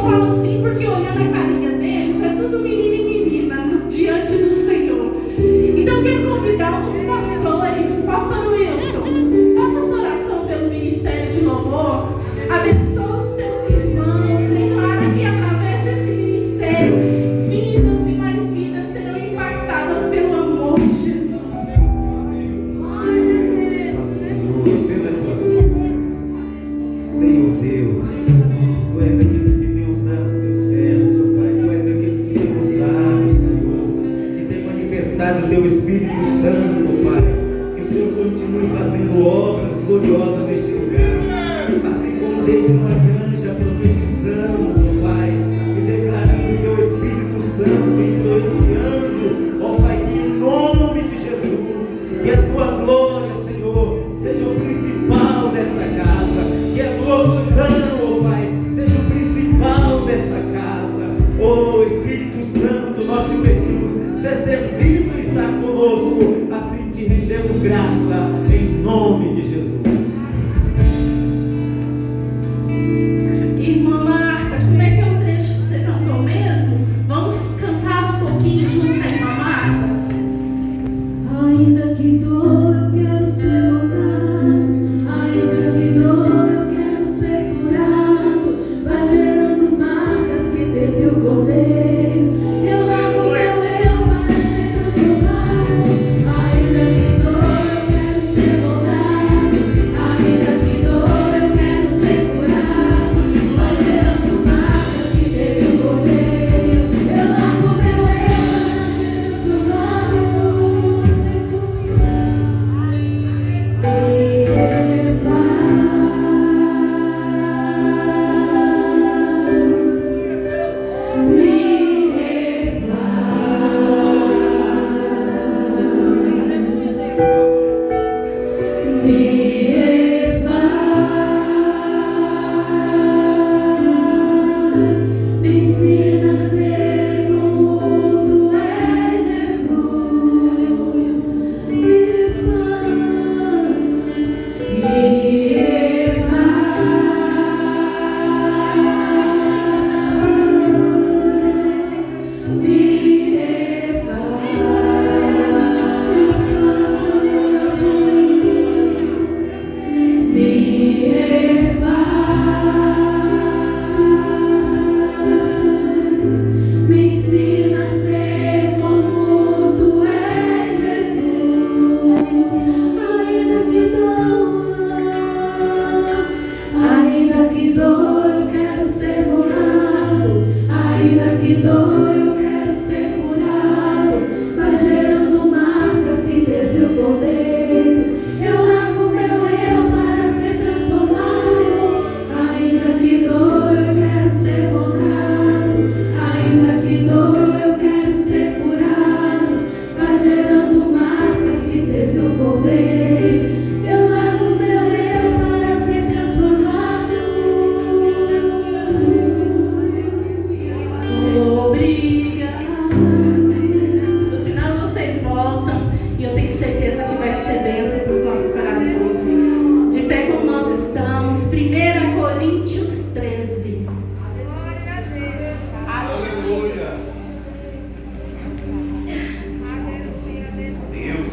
falo assim porque olhando a carinha deles, é tudo menino e menina diante do Senhor. Então eu quero convidar os pastores, pastor Wilson, faça essa oração pelo ministério de louvor, abençoa os teus irmãos, declara que através desse ministério, vidas e mais vidas serão impactadas pelo amor de Jesus. Senhor Deus, Tu és aqueles que tem usado os Teus servos, ó Pai. Tu és aqueles que tem usado, Senhor, que tem manifestado o Teu Espírito Santo, ó Pai. Que o Senhor continue fazendo obras gloriosas neste lugar, assim como desde manhã já profetizamos, ó Pai, e declaramos o Teu Espírito Santo influenciando, ó Pai, que em nome de Jesus, que a Tua glória, Senhor, seja o principal desta casa, que a Tua unção, ó Pai, seja o principal desta casa. Ó Espírito Santo, nós te pedimos, ser servido e estar conosco, assim te rendemos graça, em nome de Jesus. Irmã Marta, como é que é o trecho que você cantou mesmo? Vamos cantar um pouquinho junto à irmã Marta? Ainda que dor, eu quero ser moldado. Ainda que dor, eu quero ser curado. Vai gerando marcas que teve o cordeiro. Eu largo meu eu para ser transformado. Ainda que dor, eu quero ser moldado. Ainda que dor, eu quero ser curado. Vai gerando marcas que teve o cordeiro. Eu largo meu eu para ser transformado. Me ensina a ser como Tu és, Jesus. Me ensina a ser como Tu és, Jesus. Ainda que dor, eu quero ser morado. Ainda que dor, eu quero ser curado. Vai gerando marcas que teve o cordeiro. Eu largo meu eu para ser transformado. Ainda que dor, eu quero ser morado. Ainda que dor, eu quero ser curado. Vai gerando marcas que teve o cordeiro. Eu largo meu eu para ser transformado. Obrigada. No final vocês voltam e eu tenho certeza que vai ser bênção para os nossos corações. De pé como nós estamos, 1 Coríntios 13. Glória a Deus. Aleluia. Deus, Aleluia.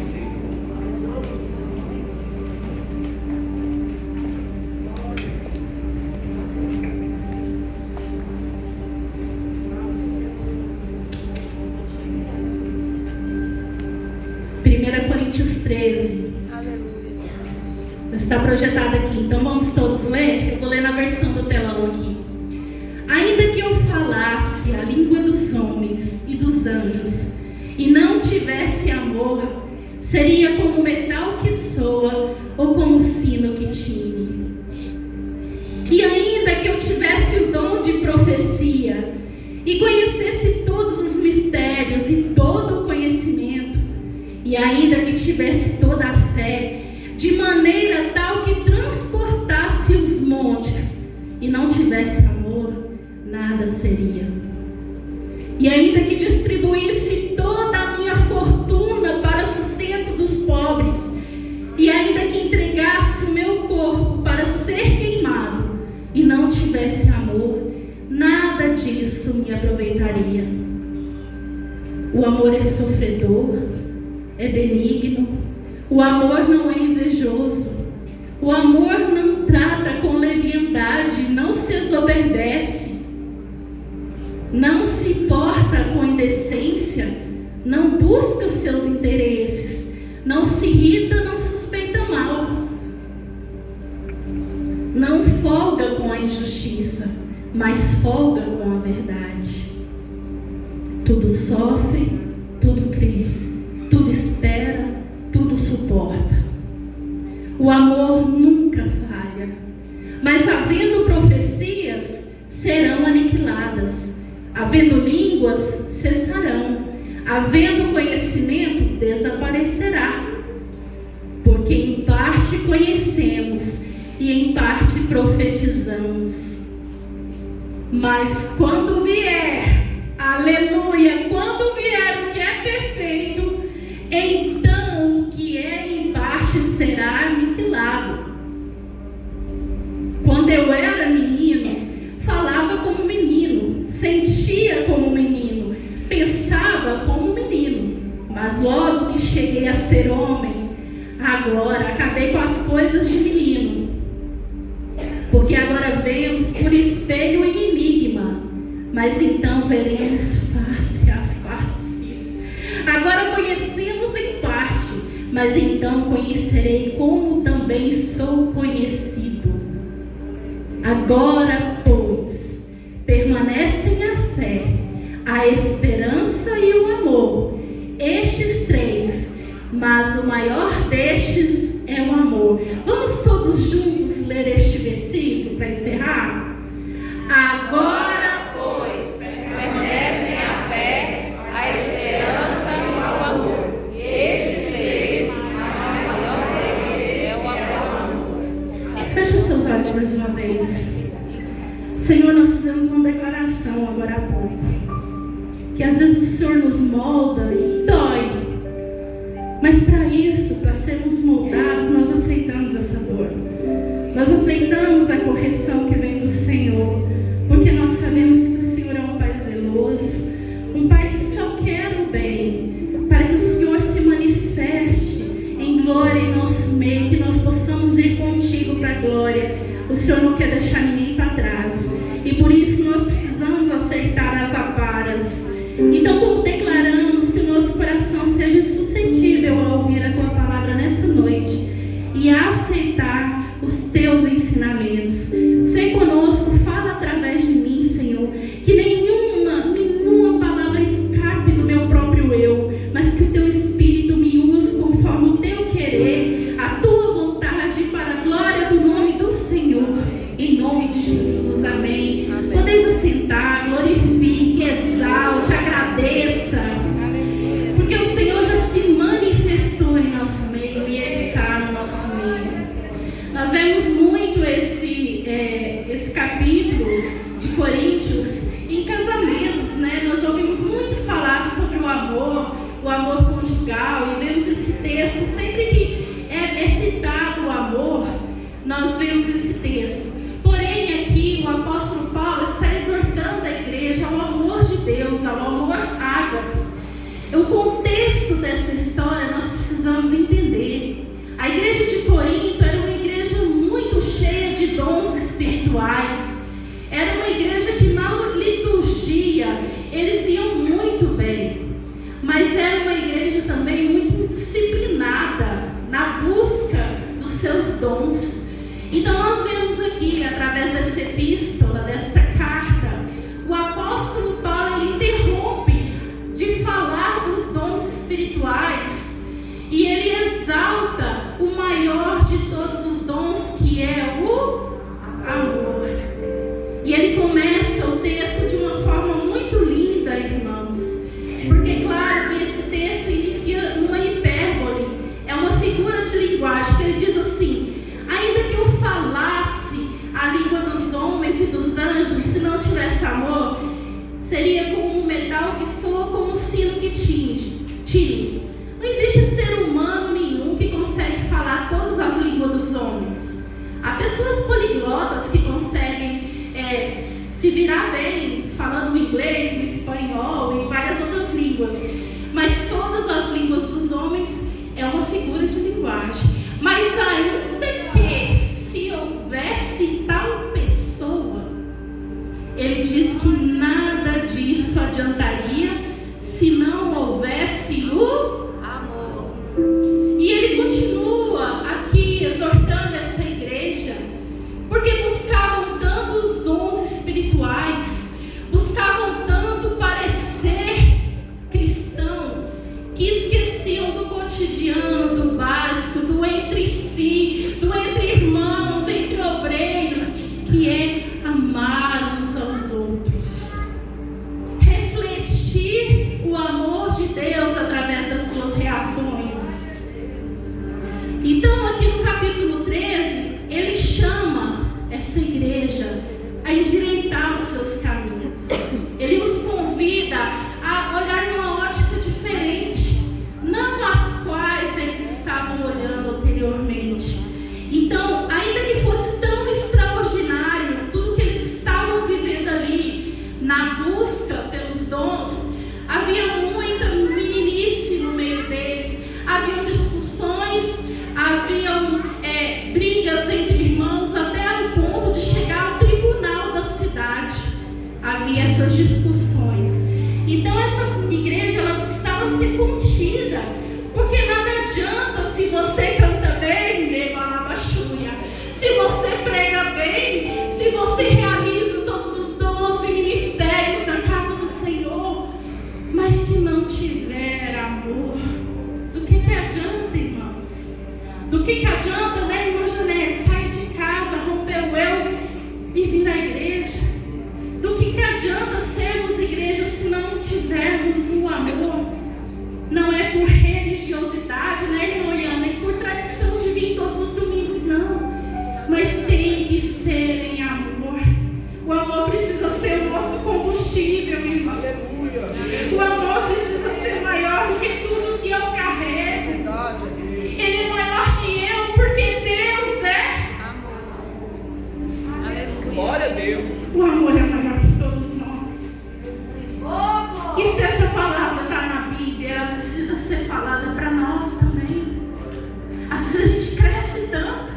1 Coríntios 13. Está projetado aqui, então vamos todos ler? Eu vou ler na versão do telão aqui. Ainda que eu falasse a língua dos homens e dos anjos e não tivesse amor, seria como metal que soa ou como sino que tine. E ainda que eu tivesse o dom de profecia e conhecesse todos os mistérios e todo o conhecimento, e ainda que tivesse toda a fé, de maneira tal que transportasse os montes, e não tivesse amor, nada seria. E ainda que distribuísse toda a minha fortuna para sustento dos pobres, e ainda que entregasse o meu corpo para ser queimado, e não tivesse amor, nada me aproveitaria. O amor é sofredor, é benigno. O amor não é invejoso. O amor não trata com leviandade, não se exobedece, não se porta com indecência, não busca seus interesses, não se irrita, não suspeita mal, não folga com a injustiça, mas folga com a verdade. Tudo sofre, tudo crê, tudo espera, tudo suporta. O amor nunca falha, mas havendo profecias, serão aniquiladas, havendo línguas, cessarão, havendo conhecimento, desaparecerá. Porque em parte conhecemos e em parte profetizamos. Mas quando vier, aleluia, quando vier o que é perfeito, então o que é em parte será aniquilado. Quando eu era menino, falava como menino, sentia como menino, pensava como menino. Mas logo que cheguei a ser homem, agora acabei com as coisas de menino. Porque agora vemos por espelho e enigma, mas então veremos face a face. Agora conhecemos em parte, mas então conhecerei como também sou conhecido. Agora, pois, permanecem a fé, a esperança e o amor, estes três, mas o maior destes é o amor. Vamos todos juntos ler este versículo para encerrar? Agora, pois, Permanecem a fé, a esperança e o amor. Estes três, o maior deles é o amor. feche seus olhos mais uma vez. Senhor, nós fizemos uma declaração agora há pouco, que às vezes o Senhor nos molda e dói, mas para isso, para sermos moldados, nós aceitamos essa dor, nós aceitamos a correção que vem do Senhor, porque nós sabemos que o Senhor é um Pai zeloso, um Pai que só quer o bem, para que o Senhor se manifeste em glória em nosso meio, que nós possamos ir contigo para a glória. O Senhor não quer deixar ninguém para trás, e por isso nós precisamos acertar as aparas. Então, como declaramos, que o nosso coração seja suscetível a ouvir a Tua palavra nessa noite e a aceitar os Teus ensinamentos. Sei conosco, fala através de mim, Senhor, que nenhuma palavra escape do meu próprio eu, mas que o Teu Espírito me use conforme o Teu querer, a Tua vontade, para a glória do nome do Senhor, em nome de Jesus, amém. Podeis assentar, glorifique, exalte, agradeça, porque o Senhor já se manifestou em nosso meio e Ele está no nosso meio. Nós vemos muito esse capítulo de Coríntios em casamentos, né? Nós ouvimos muito falar sobre o amor conjugal, e vemos esse texto, sempre que é citado o amor, nós vemos esse texto. Porém, aqui o apóstolo Paulo está exortando a igreja ao amor de Deus, ao amor ágape. O contexto dessa história nós precisamos entender. A igreja de Corinto era uma igreja muito cheia de dons espirituais. Era uma igreja que na liturgia eles iam muito bem, mas era uma igreja também muito disciplinada na busca dos seus dons. Então nós vemos aqui, através dessa epístola, desta carta, o apóstolo Paulo, ele interrompe de falar dos dons espirituais e ele exalta o maior de todos os dons, que é o amor. E ele começa o texto de uma forma muito linda, irmãos, porque claro que esse texto inicia numa hipérbole, é uma figura de linguagem, que ele diz assim: ainda que eu falasse a língua dos homens e dos anjos, se não tivesse amor, seria como um metal que soa, como um sino que tinge. Não existe ser humano nenhum que consegue falar todas as línguas dos homens. Há pessoas poliglotas que conseguem se virar bem falando em inglês, no espanhol, em várias outras línguas. Mas todas as línguas dos homens é uma figura de linguagem. Mas ainda que se houvesse tal pessoa, ele diz que nada disso adiantaria se não houvesse o amor. E ele continua aqui exortando essa igreja, porque buscavam tanto os dons espirituais, buscavam tanto parecer cristão, que esqueciam do cotidiano, do básico, do entre si, do entre irmãos, entre obreiros, que é amar uns aos outros, refletir o amor de Deus através das suas reações. Então, aqui no capítulo 13, ele chama essa igreja a endireitar os seus caminhos. Ele os convida a olhar numa ótica diferente, não as quais eles estavam olhando anteriormente. Então, ainda que fosse tão extraordinário tudo que eles estavam vivendo ali, na busca pelos dons, havia muita meninice no meio deles, haviam discussões, haviam brigas entre irmãos, até o ponto de chegar ao tribunal da cidade. Havia essas discussões. Então essa igreja, ela não precisava ser contida, porque nada adianta se você canta bem, se você prega bem, se você realiza todos os dons e ministérios na casa do Senhor, mas se não tiver amor, do que adianta, irmãos? Do que adianta, né, irmã Janete, sair de casa, romper o eu e vir à igreja? Do que adianta sermos igreja se não tivermos o amor? Não é por religiosidade, né, irmã Iana, e por tradição de vir todos os domingos, não. Mas tem que ser em amor. O amor precisa ser o nosso combustível, irmã. O amor precisa ser maior do que tudo que eu carrego. Ele é maior que eu, porque Deus é Amor. Aleluia. Glória a Deus. o amor é maior que todos nós. E se essa palavra está na Bíblia, ela precisa ser falada para nós também. Às vezes a gente cresce tanto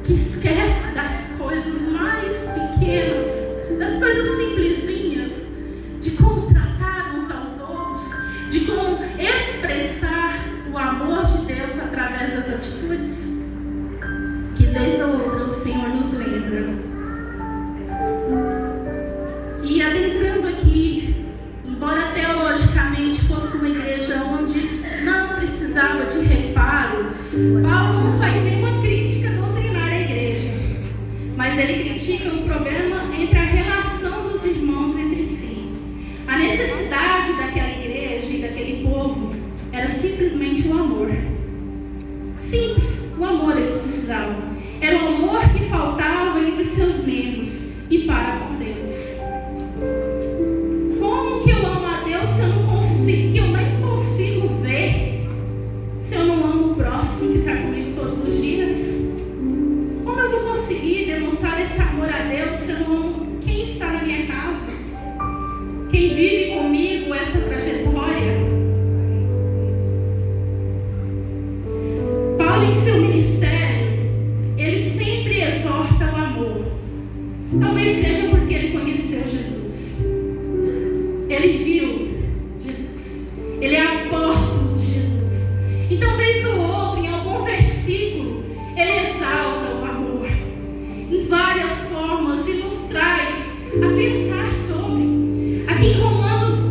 que esquece das coisas mais pequenas, das coisas simplesinhas, de como tratar uns aos outros, de como expressar o amor de Deus através das atitudes, que vez ou outra o Senhor nos lembra. E adentrando aqui, embora teologicamente fosse uma igreja onde não precisava de reparo, Paulo não faz nenhuma crítica doutrinária à igreja, mas ele critica o problema entre a relação dos irmãos entre si. A necessidade daquela igreja e daquele povo era simplesmente o amor. Simples, o amor eles precisavam. Era o amor que faltava entre seus membros e para com Deus. Como que eu amo a Deus se eu não consigo, que eu nem consigo ver, se eu não amo o próximo que está comigo todos os dias? Como eu vou conseguir demonstrar esse amor a Deus se eu não amo quem está na minha casa? Quem vive comigo essa trajetória? Paulo, em seu ministério, ele sempre exorta o amor. Talvez seja porque ele conheceu Jesus. Ele viu Jesus. Ele é apóstolo de Jesus. Então, vez ou outra, em algum versículo, ele exalta o amor em várias formas e nos traz a pensar sobre. Aqui em Romanos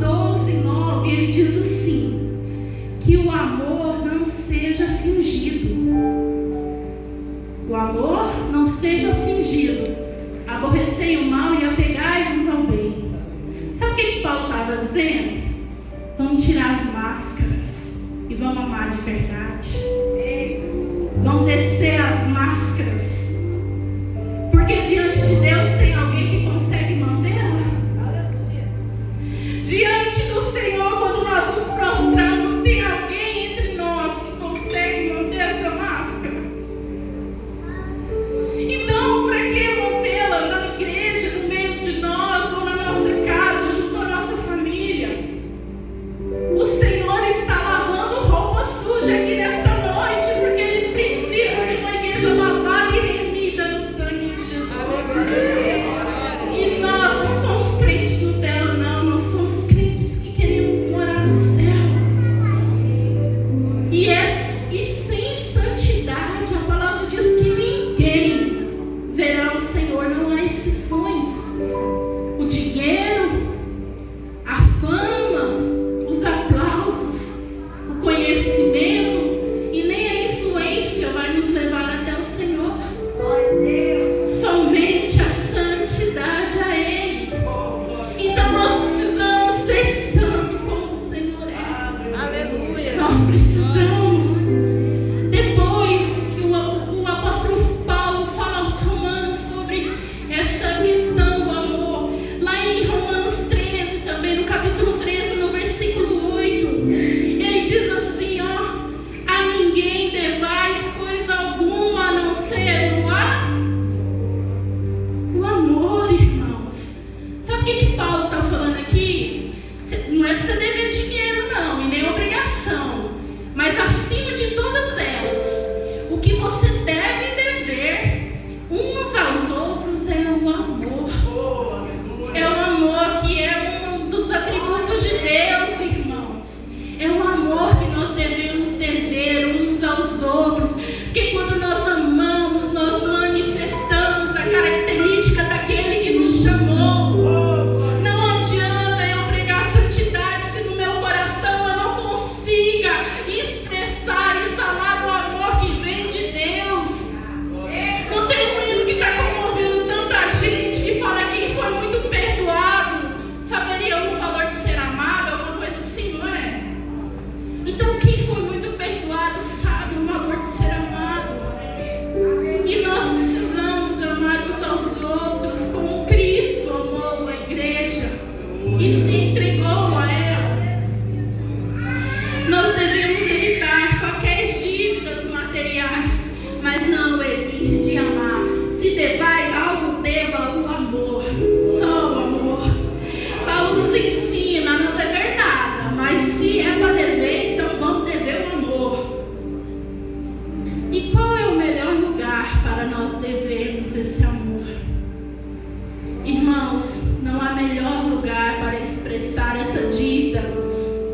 melhor lugar para expressar essa dívida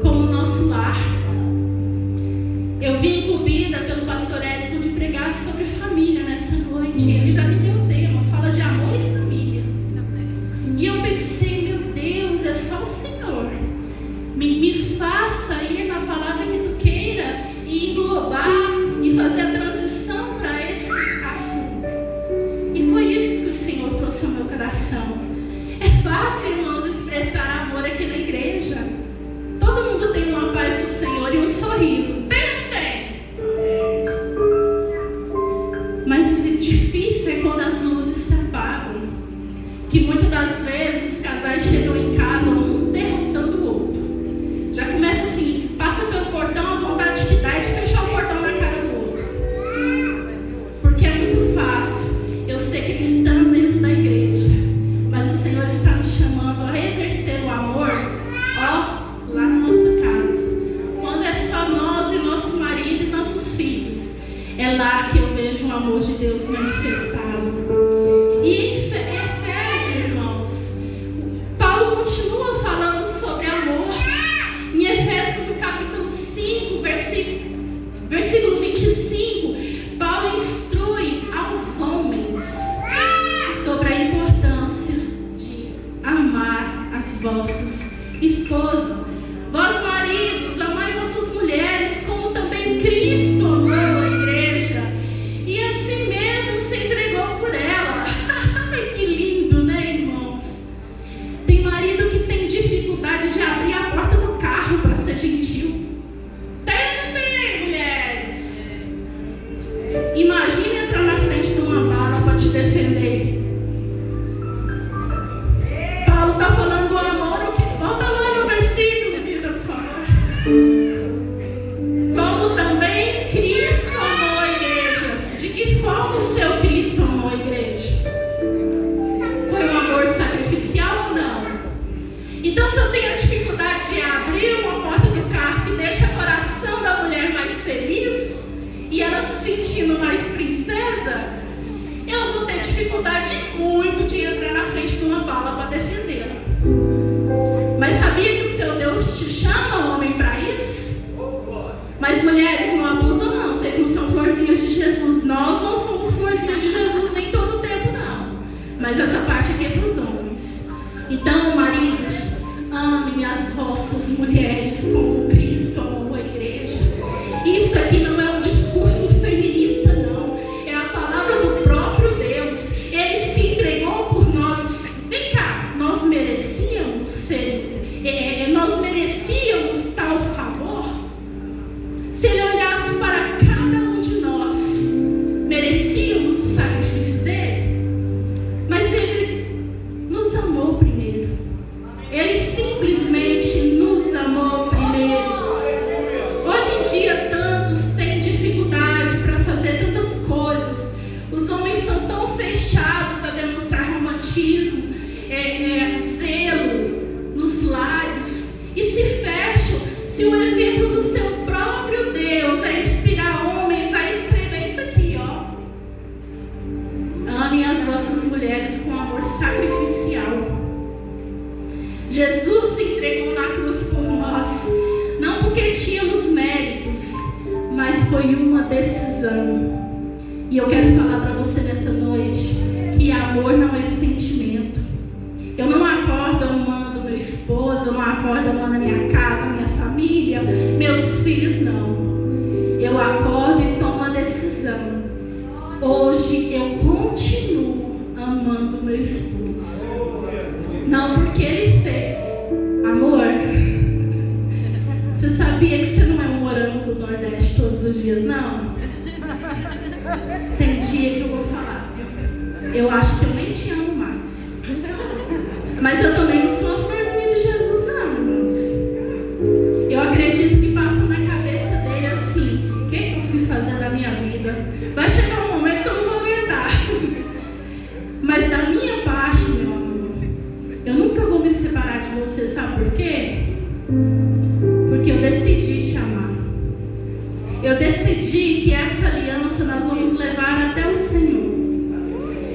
como o nosso lar. Eu vim incumbida pelo pastor Edson de pregar sobre família nessa noite. Ele já me deu um tema, fala de amor e família. E eu pensei, meu Deus, é só o Senhor. Me faça ir na palavra que tu queira e englobar e fazer a transição para esse assunto. E foi isso que o Senhor trouxe ao meu coração. É fácil, irmãos, expressar amor aqui na igreja. Todo mundo tem uma paz do Senhor e um sorriso. Tem ou não tem? Mas difícil é quando as luzes se apagam. Que muitas das vezes os casais chegam em casa um derrotando o outro. Já começa assim, passa pelo portão, a vontade que dá é de fechar o portão na cara do outro. Porque é muito fácil. Eu sei que eles estão dentro da igreja, mas o Senhor está nos chamando a exercer o amor, ó, lá na nossa casa. Quando é só nós e nosso marido e nossos filhos, é lá que eu vejo o amor de Deus manifestado. E em Efésios, irmãos, Paulo continua falando sobre amor. Em Efésios, no capítulo 5, versículo 25, Paulo instrui aos homens sobre a importância de amar as vossas esposas. Vós, maridos, amai vossas mulheres, como também Cristo amou a igreja e assim mesmo se entregou por ela. Que lindo, né, irmãos? Tem marido que tem dificuldade de abrir a porta do carro para ser gentil. Tem ou não tem, mulheres? Imagina entrar na frente de uma bala para te defender. Paulo está falando do amor. Volta lá no versículo, Vitor, por favor. Como também Cristo amou a igreja. De que forma o seu Cristo amou a igreja? Foi um amor sacrificial ou não? Então, se eu tenho a dificuldade de abrir uma porta do carro que deixa o coração da mulher mais feliz e ela se sentindo mais princesa, eu vou ter dificuldade muito de entrar na frente de uma bala para defendê-la. Mas sabia que o seu Deus te chama, homem, para isso? Mas mulheres, não abusam não, vocês não são florzinhas de Jesus. Nós não somos florzinhas de Jesus nem todo o tempo não. Mas essa parte aqui é para os homens. Então, maridos, amem as vossas mulheres como Cristo amou a igreja. Isso aqui não é um discurso feminista não. É a palavra do próprio Deus. Ele se entregou por nós. Vem cá, nós merecíamos nós merecíamos tal favor? Se ele olhasse para cada um de nós, merecíamos o sacrifício dele? Mas ele nos amou primeiro. Ele simplesmente nos amou primeiro. Hoje em dia, tantos têm dificuldade para fazer tantas coisas. Os homens são tão fechados a demonstrar romantismo, zelo nos lares, e se fecham. Se o exemplo do seu próprio Deus é inspirar homens a escrever isso aqui, ó. Amem as vossas mulheres com amor sacrificial. Jesus se entregou na cruz por nós, não porque tínhamos méritos, mas foi uma decisão. E eu quero falar para você nessa noite que amor não é sentimento. Eu não acordo amando meu esposo, eu não acordo amando a minha casa, minha família, meus filhos, não. Eu acordo e tomo a decisão. Hoje eu continuo amando meu esposo. Não porque ele fez. Amor, você sabia que você não é um morango do Nordeste todos os dias, não? Tem dia que eu vou falar. Eu acho que eu nem te amo mais. Mas eu também não sou uma florzinha de Jesus, não, irmãos. Eu acredito que passa na cabeça dele assim: o que eu fui fazer da minha vida? Vai chegar um momento que eu não vou aguentar. Mas da minha parte, meu amor, eu nunca vou me separar de você, sabe por quê? Porque eu decidi te amar. Eu decidi que essa aliança nós vamos levar até o Senhor.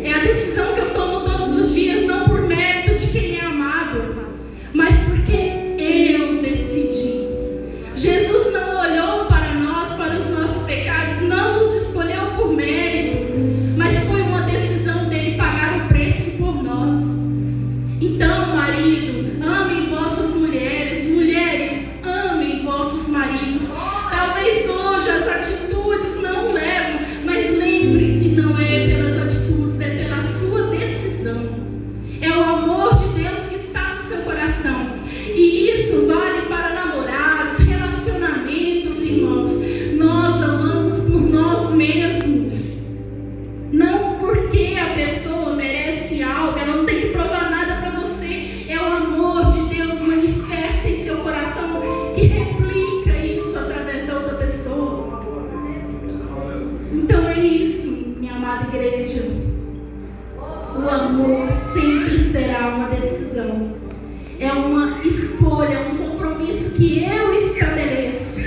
É a decisão que eu tomo todos os dias, não por mérito de quem é amado, marido, amem vossas mulheres. Mulheres, amem vossos maridos. Talvez hoje as atitudes não levam, mas lembre-se, não é pelas atitudes, é pela sua decisão. É o amor de Deus que está no seu coração. E isso vale para namorados, relacionamentos, irmãos. Nós amamos por nós mesmos. Não porque a pessoa merece algo, ela não tem que provar nada para você. É o amor de Deus manifesta em seu coração que replica isso através da outra pessoa. Então é isso, minha amada igreja. O amor sempre será uma decisão. É uma escolha, é um compromisso que eu estabeleço.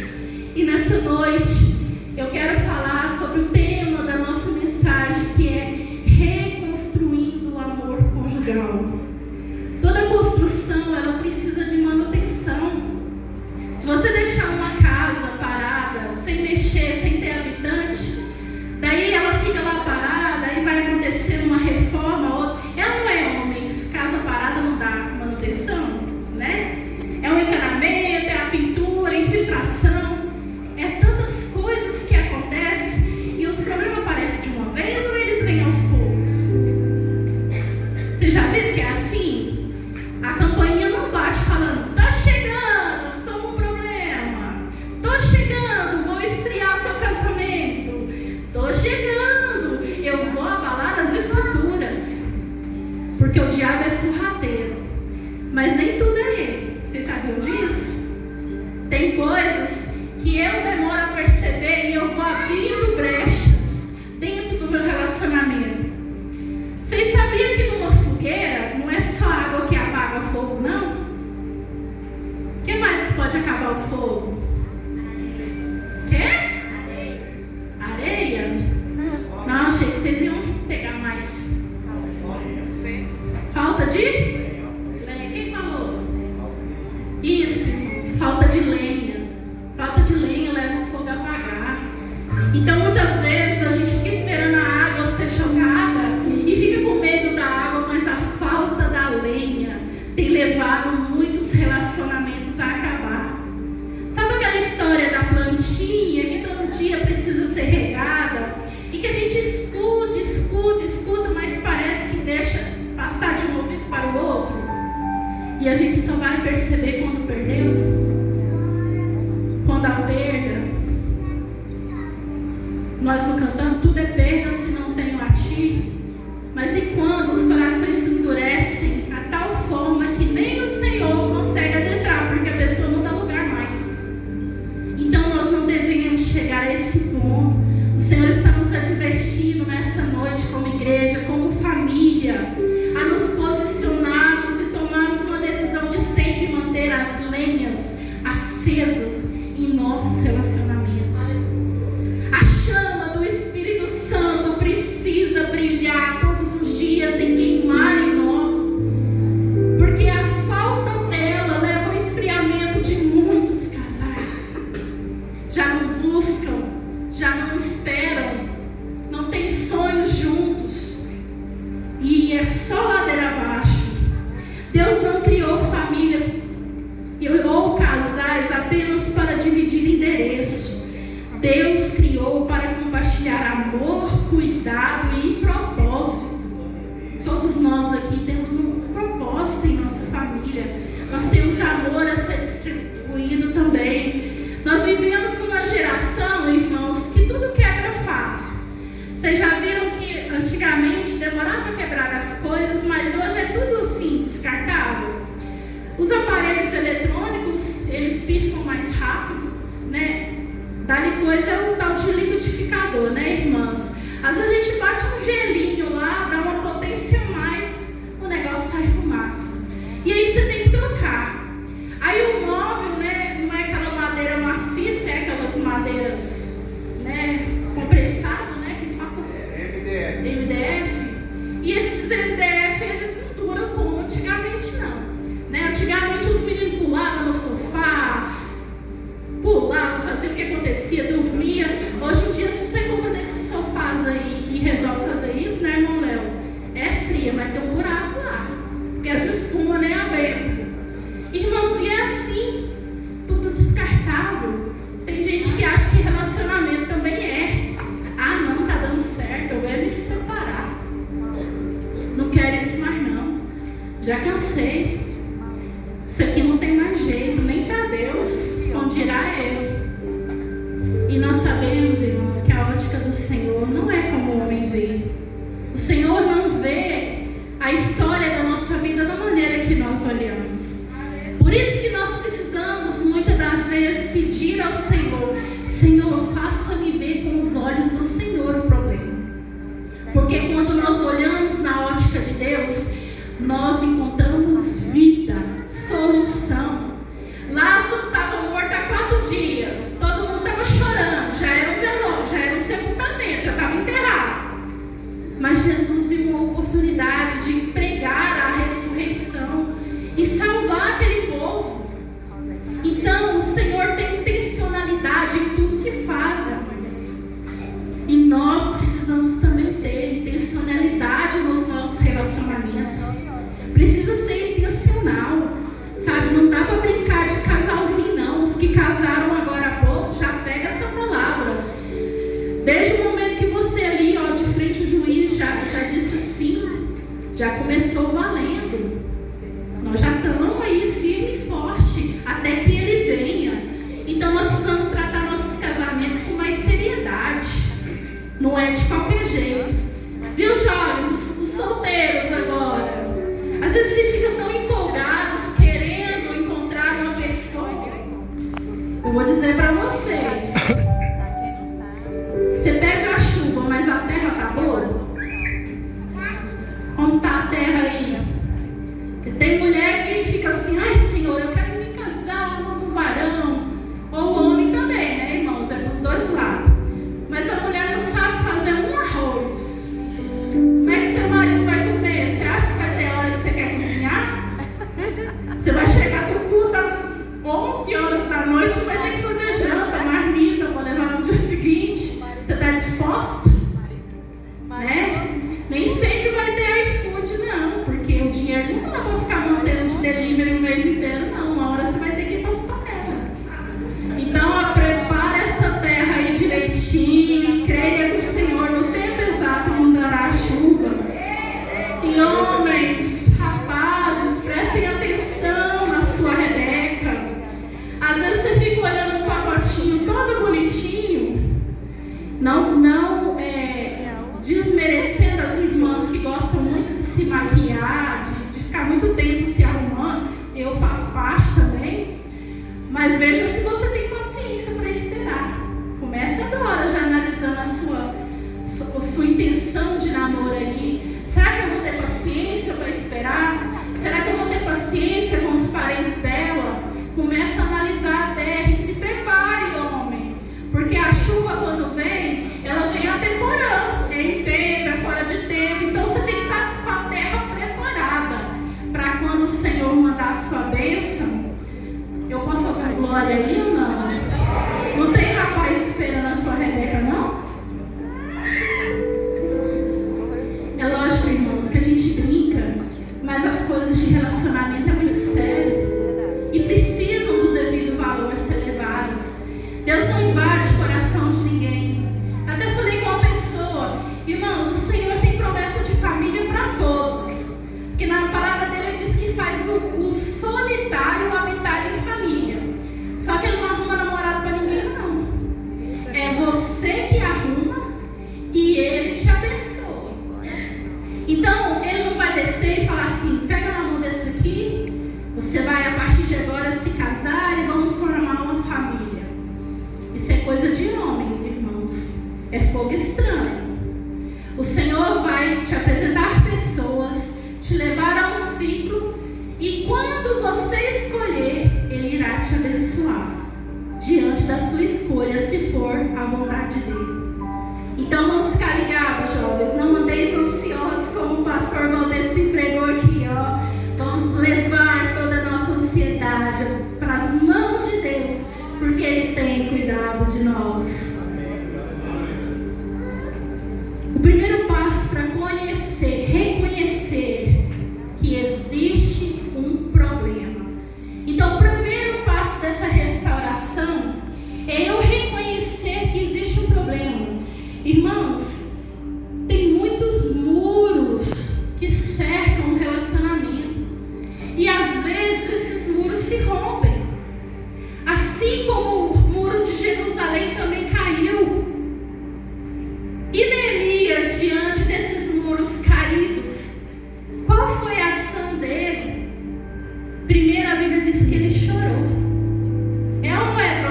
E nessa noite eu quero falar sobre o tema da nossa mensagem, que é reconstruindo o amor conjugal. Toda construção, ela precisa de manutenção. Se você deixar uma casa parada, sem mexer, sem ter habitante, daí ela fica lá parada, aí vai acontecer uma reforma, outra. Ela não é homens, casa parada não dá manutenção, né? É o encanamento, é a pintura, a infiltração, é tantas coisas que acontecem e os problemas aparecem de uma vez ou eles vêm aos poucos? Você já viu que é assim? A campainha não bate falando, tá chegando, sou um problema, tô chegando, vou esfriar seu casamento, tô chegando, eu vou abalar as estruturas, porque o diabo é sorrateiro, mas nem tudo é ele. Vocês sabiam disso? Tem coisas que eu demoro a perceber e eu vou abrindo brechas dentro do meu relacionamento. Vocês sabiam que numa fogueira não é só água que apaga fogo, não? O que mais que pode acabar o fogo? Quê? Areia? Não, achei que vocês iam pegar mais. Falta de lenha. Quem falou? Isso, falta de lenha. Falta de lenha leva o fogo a apagar. Então muitas vezes a gente fica esperando a água ser jogada e fica com medo da água, mas a falta da lenha tem levado muitos relacionamentos a acabar. Sabe aquela história da plantinha que todo dia precisa ser regada e que a gente escuta, mas parece que deixa passar de um ouvido para o outro? E a gente só vai perceber quando perdeu? Quando a perda, nós não cantamos, tudo é perda se não tenho a ti. Mas e quando os corações se endurecem a tal forma que nem o Senhor consegue adentrar, porque a pessoa não dá lugar mais? Então nós não devemos chegar a esse ponto. O Senhor está nos advertindo nessa noite como igreja, como família, a nos posicionarmos e tomarmos uma decisão de sempre manter as lenhas acesas em nossos relacionamentos. A chama do Espírito Santo precisa brilhar todos os dias e queimar em nós, porque a falta dela leva ao esfriamento de muitos casais. Já não buscam, já não esperam, não têm sonhos juntos, e é só ladeira abaixo. Deus não criou famílias ou casais apenas para dividir endereço. Deus criou para compartilhar amor, cuidado e propósito. Todos nós aqui temos um propósito em nossa família. Nós temos amor a ser distribuído também. Nós vivemos numa geração, irmãos, que tudo quebra fácil. Vocês já viram que antigamente demorava a quebrar as coisas, mas hoje é tudo assim, descartável. Os aparelhos eletrônicos, eles pifam mais rápido, né? Dali coisa é o tal de liquidificador, né, irmãs? Às vezes a gente bate um gelinho lá, dá uma potência a mais, o negócio sai fumaça. E aí você tem que trocar. Aí o móvel, né, não é aquela madeira maciça, é aquelas madeiras, né, compressado, né, que fala MDF. E esses MDF, eles não duram como antigamente, não. Né? Antigamente os meninos pulavam no sofá, pulavam, faziam o que acontecia, dormia. Hoje em dia, se você compra desses sofás aí e resolve fazer isso, né? cansei. Isso aqui não tem mais jeito, nem para Deus, onde irá eu. E nós sabemos, irmãos, que a ótica do Senhor não é como o homem vê. O Senhor não vê a história da nossa vida da maneira que nós olhamos. Por isso que nós precisamos, muitas das vezes, pedir ao Senhor: Senhor, faça-me ver com os olhos do Senhor o problema. Porque quando nós olhamos na ótica de Deus, nós encontramos vida, solução. Lázaro estava morto há 4 dias, todo mundo estava chorando, já era um velório, já era um sepultamento, já estava enterrado. Mas Jesus viu uma oportunidade de pregar a ressurreição e salvar aquele povo. Então o Senhor tem intencionalidade em tudo que faz, irmãos. E nós precisamos também ter intencionalidade nos nossos relacionamentos. Precisa ser intencional, sabe? Não dá para brincar de casalzinho, não. Os que casaram agora há pouco, já pega essa palavra. Desde o momento que você ali, ó, de frente ao juiz, já disse sim, já começou valendo. Nós já estamos aí firme e forte, até que ele venha. Então nós precisamos tratar nossos casamentos com mais seriedade. Não é de qualquer jeito. Viu, jovens? Os solteiros agora. Às vezes vocês ficam tão empolgados, querendo encontrar uma pessoa. Eu vou dizer para vocês. Você pede a chuva, mas a terra tá boa? Como tá a terra aí? Porque tem mulher que fica assim: ai, Senhor, eu quero me casar no varão. Ou o homem também, né, irmãos? É dos dois lados. Mas a mulher não sabe fazer um arroz. Como é que seu marido vai comer? Você acha que vai ter hora que você quer cozinhar? Você vai chegar do culto às 11 horas da noite e vai ter que fazer janta, marmita, para levar no dia seguinte. Você está disposta? Né? Nem sempre vai ter iFood, não, porque o dinheiro não dá para ficar mantendo de delivery o mês inteiro, não. Uma hora você vai ter que ir para as panelas. Então, ó, prepara essa terra aí direitinho e creia que o Senhor, no tempo exato, mandará a chuva. E homens, rapazes, prestem atenção na sua Rebeca. Às vezes você fica olhando um pacotinho todo bonitinho, não desmerecendo as irmãs que gostam muito de se maquiar, de ficar muito tempo se arrumando. Eu faço parte também. Mas veja se você tem paciência para esperar. Comece agora já analisando a sua intenção de namoro aí. Será que eu vou ter paciência para esperar? Será que eu vou ter paciência com os parentes dela? Comece a analisar a terra e se prepare, homem. Porque a chuva, quando vem, ela vem atemporando. É em tempo, é fora de tempo. Então você tem que estar com a terra preparada para quando o Senhor mandar a sua bênção. Eu posso ouvir glória aí ou não? Não tem rapaz esperando a sua Rebeca, não? É lógico, irmãos, que a gente brinca, mas as coisas de relacionamento é muito sério e precisam do devido valor ser levadas. Deus não invade o coração de ninguém. Até falei com uma pessoa: irmãos, o Senhor tem promessa de família para todos, porque na palavra dele diz que faz o solitário habitar em família. Só que ele não arruma namorado para ninguém, não. É você que arruma e ele te abençoa. Então ele não vai descer e falar assim: pega na mão desse aqui, você vai a partir de agora se casar e vamos formar uma família. Isso é coisa de homens, irmãos. É fogo estranho. O Senhor vai te apresentar pessoas, te levar a um ciclo, e quando você escolher, Ele irá te abençoar diante da sua escolha, se for a vontade dEle. Então vamos ficar ligados, jovens. Não andeis ansiosos, como o pastor Valdeci pregou aqui, ó. Vamos levar toda a nossa ansiedade para as mãos de Deus, porque Ele tem cuidado de nós. O primeiro passo para reconhecer que existe um problema. Então, o primeiro passo dessa restauração é eu reconhecer que existe um problema. Irmãos, tem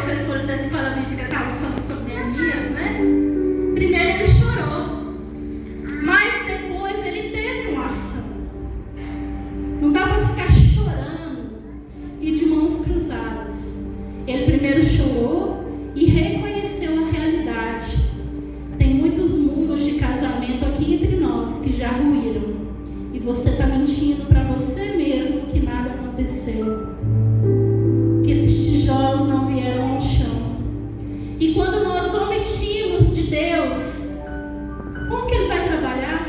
professores da escola bíblica estavam falando sobre Neemias, né? Primeiro ele chorou, mas depois ele teve uma ação. Não dá para ficar chorando e de mãos cruzadas. Ele primeiro chorou e reconheceu a realidade. Tem muitos muros de casamento aqui entre nós que já ruíram. E você está mentindo para você mesmo que nada aconteceu. Que esses tijolos não vieram ao chão. E quando nós omitimos de Deus, como que Ele vai trabalhar?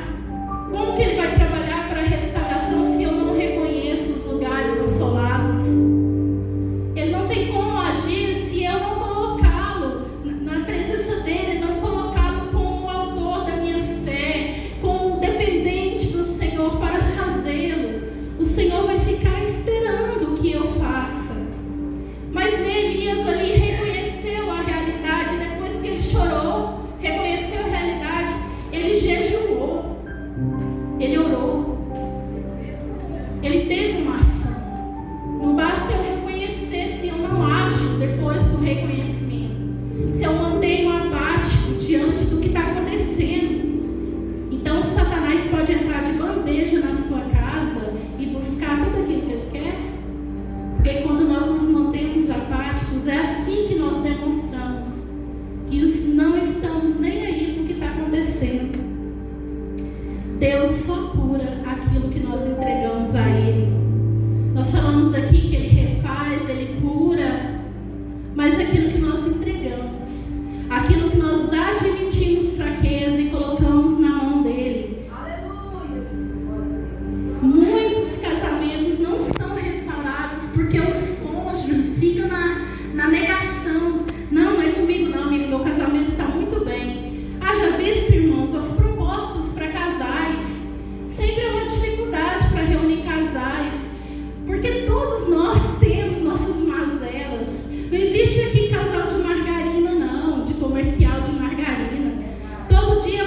Como que Ele vai trabalhar para a restauração se eu não reconheço os lugares assolados? Ele não tem como agir se eu não colocá-lo na presença dEle, não colocá-lo como o autor da minha fé, como o dependente do Senhor para fazê-lo. O Senhor vai ficar esperando que eu faça. Mas Neemias ali reconheceu a realidade. Depois que ele chorou, reconheceu a realidade, ele jejuou, ele orou, ele teve uma ação. Não basta eu reconhecer se eu não ajo depois do reconhecimento, se eu mantenho apático diante do que está acontecendo. Então Satanás pode entrar de bandeja na sua casa e buscar tudo aquilo que ele quer. Porque quando nós nos mantemos apáticos, é assim que nós demonstramos que não estamos nem aí com o que está acontecendo. Deus só cura aquilo que nós entregamos a Ele. Nós falamos aqui que Ele refaz, Ele cura, mas aquilo que nós entregamos, aquilo que nós admitimos fraqueza e colocamos na mão dEle. Muitos casamentos não são restaurados porque os cônjuges ficam na negação. Não é comigo não, meu casamento está muito bem. Já visto, irmãos, as propostas para casais. Sempre é uma dificuldade para reunir casais, porque todos nós temos nossas mazelas. Não existe aqui casal de margarina não, de comercial de margarina. Todo dia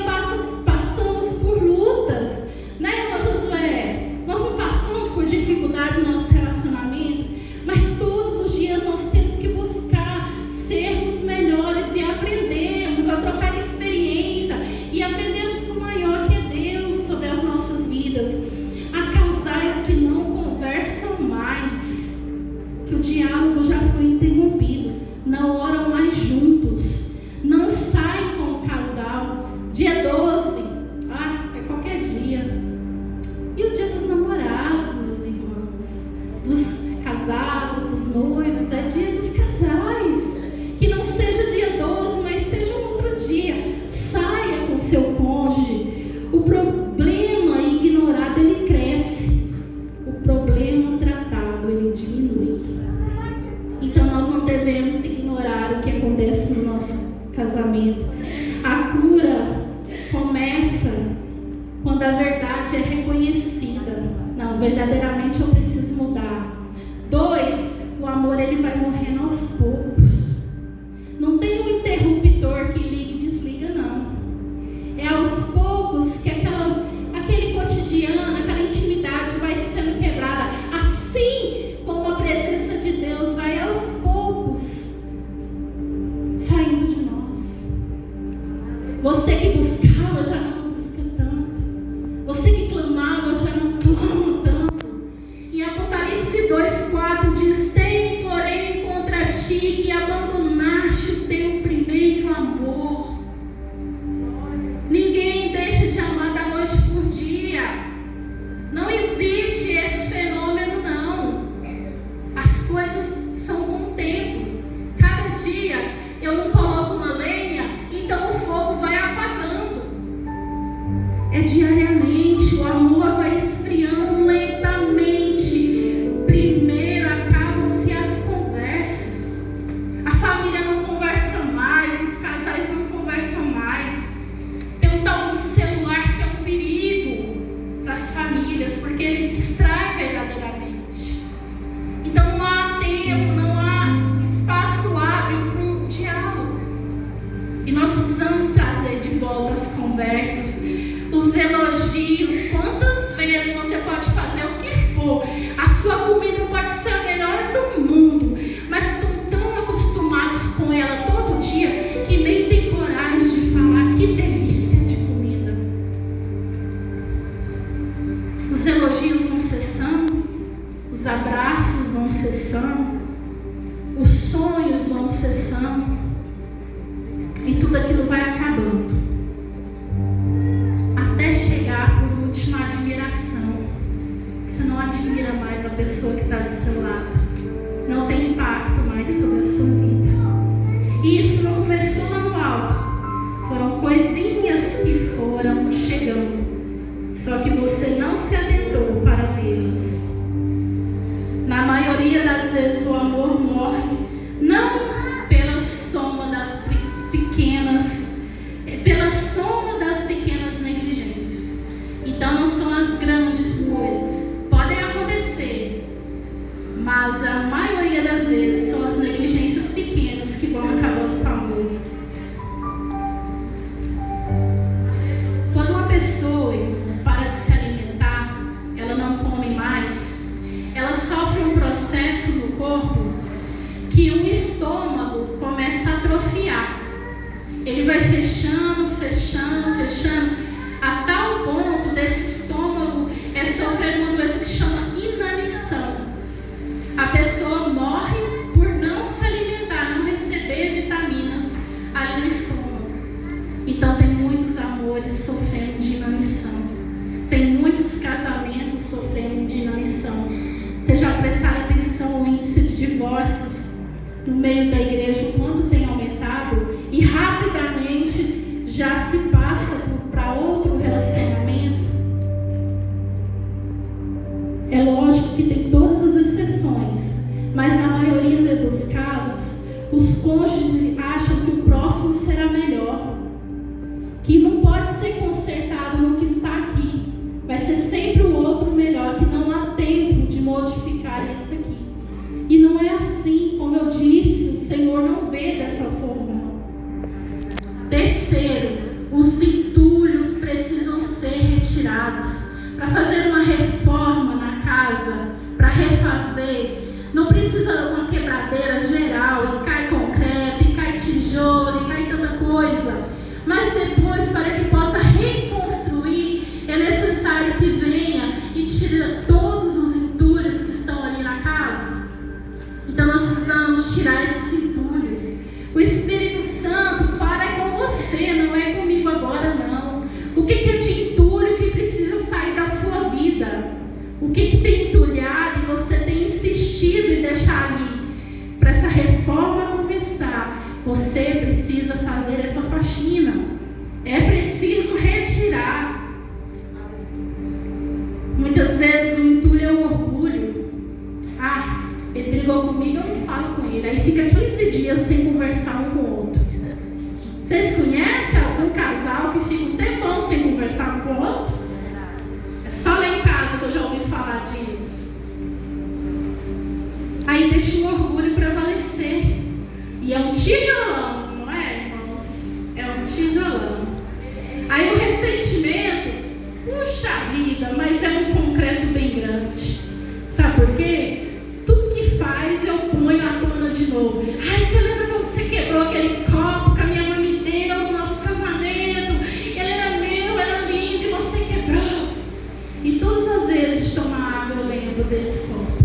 passamos por lutas, né, irmão Josué? Nós não passamos por dificuldade no nosso relacionamento, mas todos os dias nós temos que buscar sermos melhores e aprendermos a trocar experiência e aprendermos com o maior que é Deus sobre as nossas vidas. Há casais que não conversam mais, que o diálogo já foi interrompido, não oram mais juntos, não saem como casal. Dia 12, é qualquer dia. E o dia dos namorados, meus irmãos, dos casados, dos noivos, é dia dos casais. Que não seja dia 12, mas seja um outro dia. Saia com seu cônjuge. O problema ignorado, ele cresce. O problema tratado, ele diminui. Então nós não devemos ignorar o que acontece no nosso casamento. A cura começa quando a verdade é reconhecida. Não, verdadeiramente eu preciso mudar. 2, o amor ele vai morrendo aos poucos. Não tem um interruptor que liga e desliga, não. É aos poucos que aquele cotidiano, aquela intimidade vai sendo quebrada. Assim como a presença de Deus vai aos poucos saindo de nós. Você que buscava já não busca tanto. Você que clamava já não clama tanto. Em Apocalipse 2:4 diz: tem porém contra ti que abraços vão cessando, os sonhos vão cessando, e tudo aquilo vai acabando, até chegar por última admiração. Você não admira mais a pessoa que está do seu lado, não tem impacto mais sobre a sua vida. E isso não começou lá no alto, foram coisinhas que foram chegando, só que você não se atentou para vê-las. Na maioria das vezes o amor morre, não pela soma das pequenas, pela soma das pequenas negligências. Então não são as grandes coisas, podem acontecer, mas a maioria das vezes são as negligências pequenas que vão acabando com o amor. Quando uma pessoa, irmãos, para de se alimentar, ela não come mais, ela sofre um processo no corpo que o estômago começa a atrofiar. Ele vai fechando, fechando, fechando, a tal ponto desse estômago sofrer uma doença que chama inanição. A pessoa morre por não se alimentar, não receber vitaminas ali no estômago. Então tem muitos amores sofrendo de inanição, tem muitos casamentos sofrendo de inanição. Vocês já prestaram atenção ao índice de divórcios no meio da igreja, o quanto tem aumentado, e rapidamente já se passa para outro relacionamento? É lógico que tem todas as exceções, mas na maioria dos casos, os cônjuges acham que o próximo será melhor, que não pode ser consertado no que está aqui, vai ser sempre o outro melhor, que não há tempo de modificar esse aqui. E não é assim, como eu disse, o Senhor não vê dessa forma. Terceiro, os entulhos precisam ser retirados. Para fazer uma reforma na casa, para refazer, não precisa uma quebradeira geral, e cai concreto, e cai tijolo, e cai tanta coisa. Mas depois, para que possa reconstruir, é necessário que venha e tire todos os entulhos que estão ali na casa. Então nós precisamos tirar esses entulhos. O Espírito Santo fala com você, não é comigo agora não. O que é de entulho que precisa sair da sua vida? O que tem entulhado e você tem insistido em deixar ali? Para essa reforma começar, você precisa fazer essa faxina. É preciso retirar. Muitas vezes o entulho é o orgulho. Ah, ele brigou comigo, eu não falo com ele. Aí fica 15 dias sem conversar um com o outro. Vocês conhecem algum casal que fica um tempão sem conversar um com o outro? É só lá em casa que eu já ouvi falar disso. Aí deixa o orgulho prevalecer. E é um tijolão, não é, irmãos? É um tijolão. Aí o ressentimento, puxa vida, mas é um concreto bem grande. Sabe por quê? Tudo que faz eu ponho à tona de novo. Ai, você lembra quando você quebrou aquele copo que a minha mãe me deu no nosso casamento? Ele era meu, era lindo e você quebrou. E todas as vezes de tomar água eu lembro desse copo.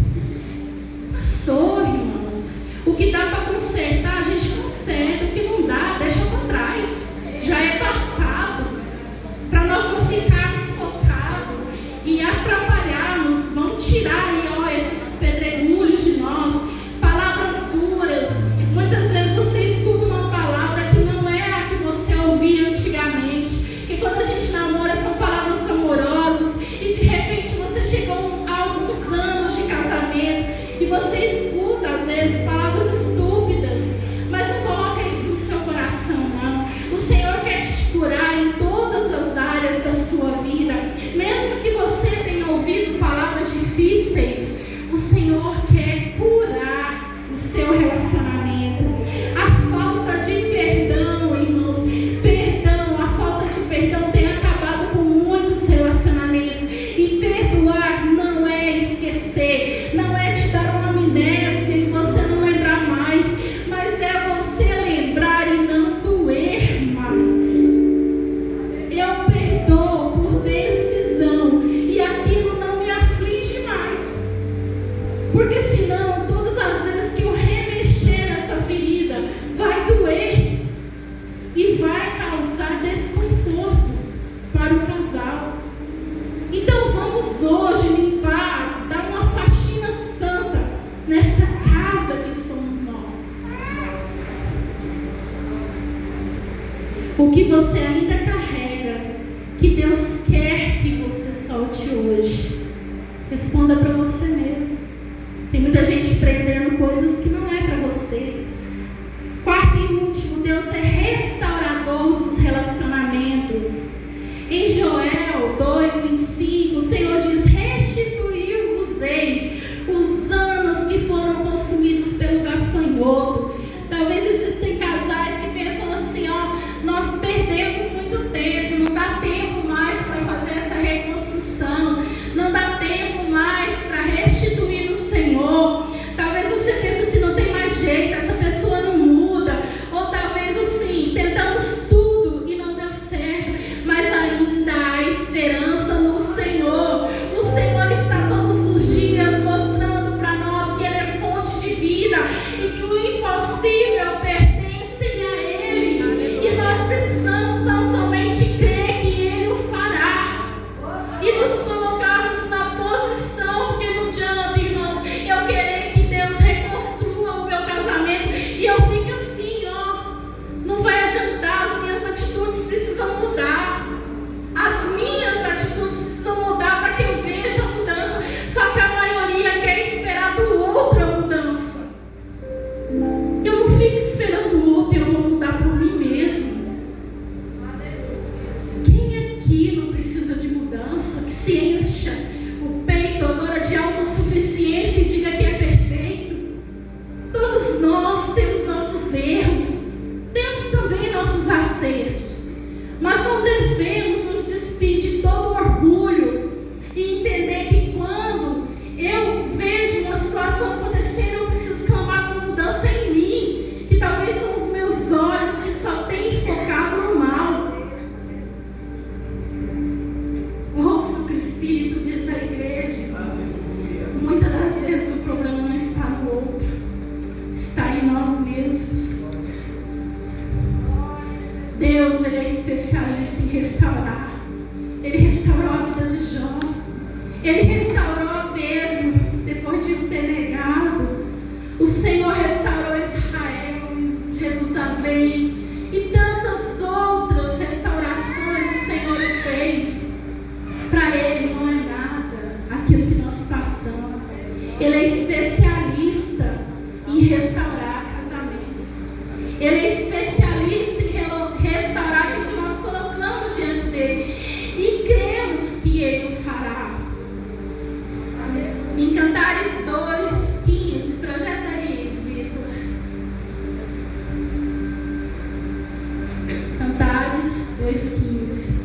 Passou, irmãos. O que dá para consertar, a gente conserta. O que não dá, deixa para trás. Já é passado. Para nós não ficarmos focados e atrapalharmos. Vamos tirar aí, ó, esses pedregulhos de nós. Palavras duras. Muitas vezes você escuta uma palavra que não é a que você ouvia antigamente. E quando a gente namora, são palavras amorosas. E de repente você chegou a alguns anos de casamento e você escuta às vezes palavras estúpidas, mas não coloca isso no seu coração, não. O Senhor quer te curar em todas as áreas da sua vida. Mesmo que você tenha ouvido palavras difíceis, o Senhor quer curar o seu relacionamento. A falta de perdão, irmãos, a falta de perdão tem acabado com muitos relacionamentos. E perdoar não é esquecer, não é te dar uma amnésia. Porque senão, todas as vezes que eu remexer nessa ferida, vai doer e vai causar desconforto para o casal. Então vamos hoje limpar, dar uma faxina santa nessa casa que somos nós. O que você ainda carrega, que Deus quer que você solte hoje? Responda para você mesmo. Tem muita gente prendendo coisas que não é para você. Quarto e último, Deus é restaurador dos relacionamentos. Em Joel 2:25, o Senhor diz: restituir-vos-ei os anos que foram consumidos pelo gafanhoto. Talvez existem casais que pensam assim: nós perdemos muito tempo, não dá tempo mais para fazer essa reconstrução, não dá tempo mais para restituir no Senhor. Talvez você pense assim: não tem mais jeito, essa pessoa não muda. Ou talvez assim, tentamos tudo e não deu certo, mas ainda há esperança no Senhor. O Senhor está todos os dias mostrando para nós que Ele é fonte de vida e que o impossível pertence a Ele. E nós precisamos tão somente crer que Ele o fará e nos colocarmos na posição, porque não adianta, irmãos, eu querer que Deus reconstrua o meu casamento e eu fico assim, não vai adiantar, as minhas atitudes precisam mudar. As minhas atitudes precisam mudar para que eu veja a mudança. Só que a maioria quer esperar do outro a mudança. Eu não fico esperando o outro, eu vou mudar por mim mesmo. Quem aqui não precisa de mudança, que se encha o peito agora de autossuficiência e diga que é perfeito? Todos nós temos nossos erros, temos também nossos acertos, mas nós devemos nos despir de todo orgulho e entender que quando eu vejo uma situação acontecendo, eu preciso clamar por mudança em mim, que talvez são os meus olhos que só têm focado no mal. Ouça o que o Espírito diz à igreja. Muitas das vezes o problema não está no outro, está em nós mesmos. Deus, Ele é especialista em restaurar. Ele restaurou a vida de Jó. Ele restaurou a Pedro depois de o ter negado. O Senhor restaurou Israel e Jerusalém. E tantas outras restaurações o Senhor fez. Para Ele não é nada aquilo que nós passamos. Ele é especialista em restaurar casamentos. Ele é especialista em restaurar aquilo que nós colocamos diante dele. E cremos que Ele o fará. Em Cantares 2:15, projeta aí, Vitor. Cantares 2:15.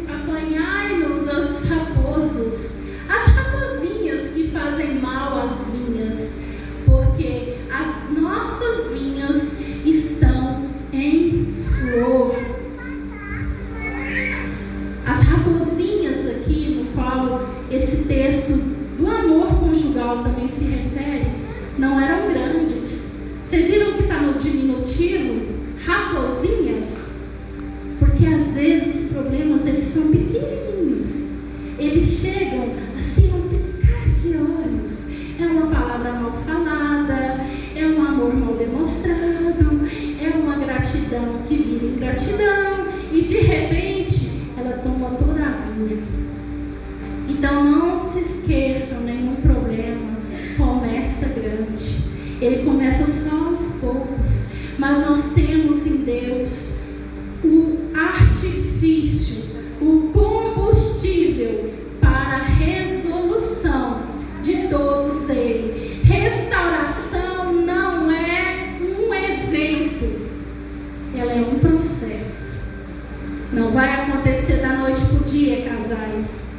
Apanhai-nos as raposas, as raposinhas que fazem mal às vinhas, porque as nossas vinhas estão em flor. As raposinhas aqui, no qual esse texto do amor conjugal também se refere, não eram grandes. Vocês viram que está no diminutivo? Raposinhas? Porque às vezes os problemas, eles são pequenininhos. Eles chegam assim num piscar de olhos. É uma palavra mal falada, é um amor mal demonstrado, é uma gratidão que vira ingratidão e de repente ela toma toda a vinha. Então não se esqueçam, nenhum problema começa grande. Ele começa só aos poucos, mas nós temos em Deus o artifício, o combustível para a resolução de todos eles. Restauração não é um evento, ela é um processo. Não vai acontecer da noite para o dia, casais.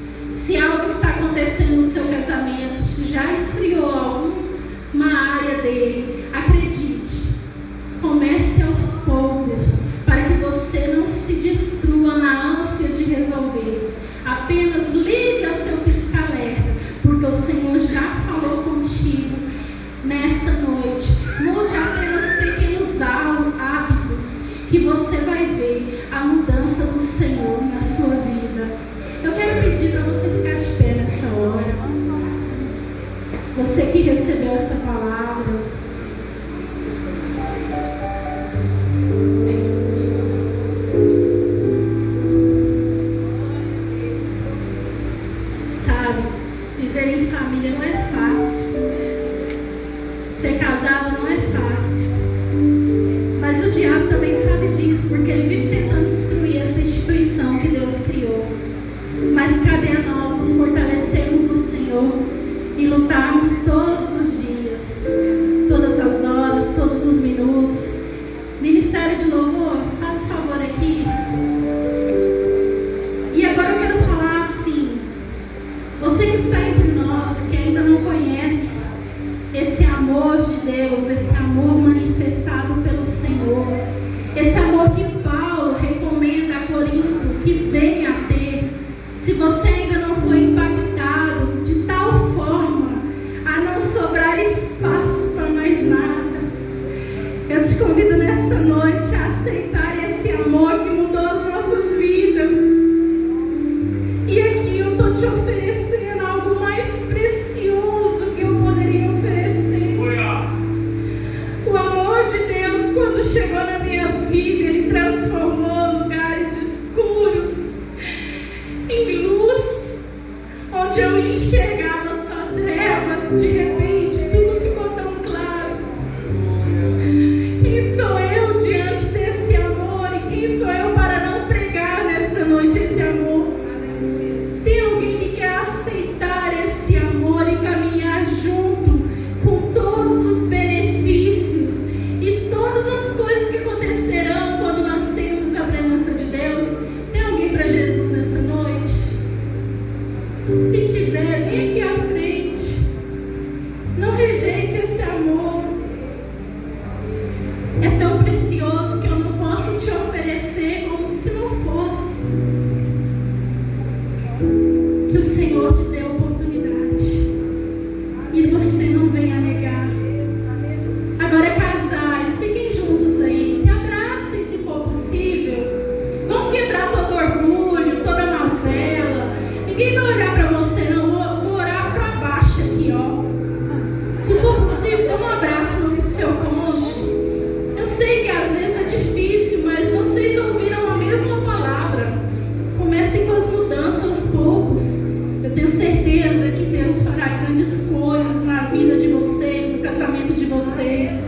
Se algo está acontecendo no seu casamento, se já esfriou alguma área dele, acredite, comece aos poucos, para que você não se destrua na ânsia de resolver. Apenas liga seu pisca-alerta, porque o Senhor já falou contigo. que recebeu essa palavra. Sabe, viver em família não é fácil. Ser casado não é fácil. Mas o diabo também sabe disso, porque ele vive tentando destruir essa instituição que Deus criou. Mas cabe a nós nos fortalecermos no Senhor e lutarmos todos os dias, todas as horas, todos os minutos. Ministério de Louvor, faz favor aqui. E agora eu quero falar assim: você que está entre nós, que ainda não conhece esse amor de Deus, esse amor manifestado pelo Senhor, esse amor que Paulo recomenda a Corinto que venha a ter. Se você ainda não foi impactado de tal forma a não sobrar espaço para mais nada, eu te convido nessa noite a aceitar esse amor que mudou as nossas vidas. E aqui eu estou te oferecendo algo mais precioso que eu poderia oferecer. O amor de Deus, quando chegou na minha vida, Ele transformou lugares escuros em luz, onde eu enxergava só trevas. De repente tudo ficou tão claro. Quem sou eu diante desse amor? E quem sou eu para não pregar nessa noite esse amor? Tem alguém que quer aceitar esse amor e caminhar junto com todos os benefícios e todas as coisas que acontecerão quando nós temos a presença de Deus? Tem alguém para Jesus nessa noite? Se tiver, vem aqui à frente. Não rejeite esse amor. É tão precioso que eu não posso te oferecer como se não fosse. Que o Senhor te dê a oportunidade e você não venha negar. Agora, casais, fiquem juntos aí, se abracem se for possível. Vamos quebrar todo orgulho, toda mazela. Ninguém vai olhar para você, não. Vou orar para baixo aqui, ó. Se for possível, dê um abraço no seu cônjuge. Eu sei que às vezes é difícil, mas vocês ouviram a mesma palavra. Comecem com as mudanças aos poucos. Eu tenho certeza que Deus fará grandes coisas na vida de vocês, no casamento de vocês.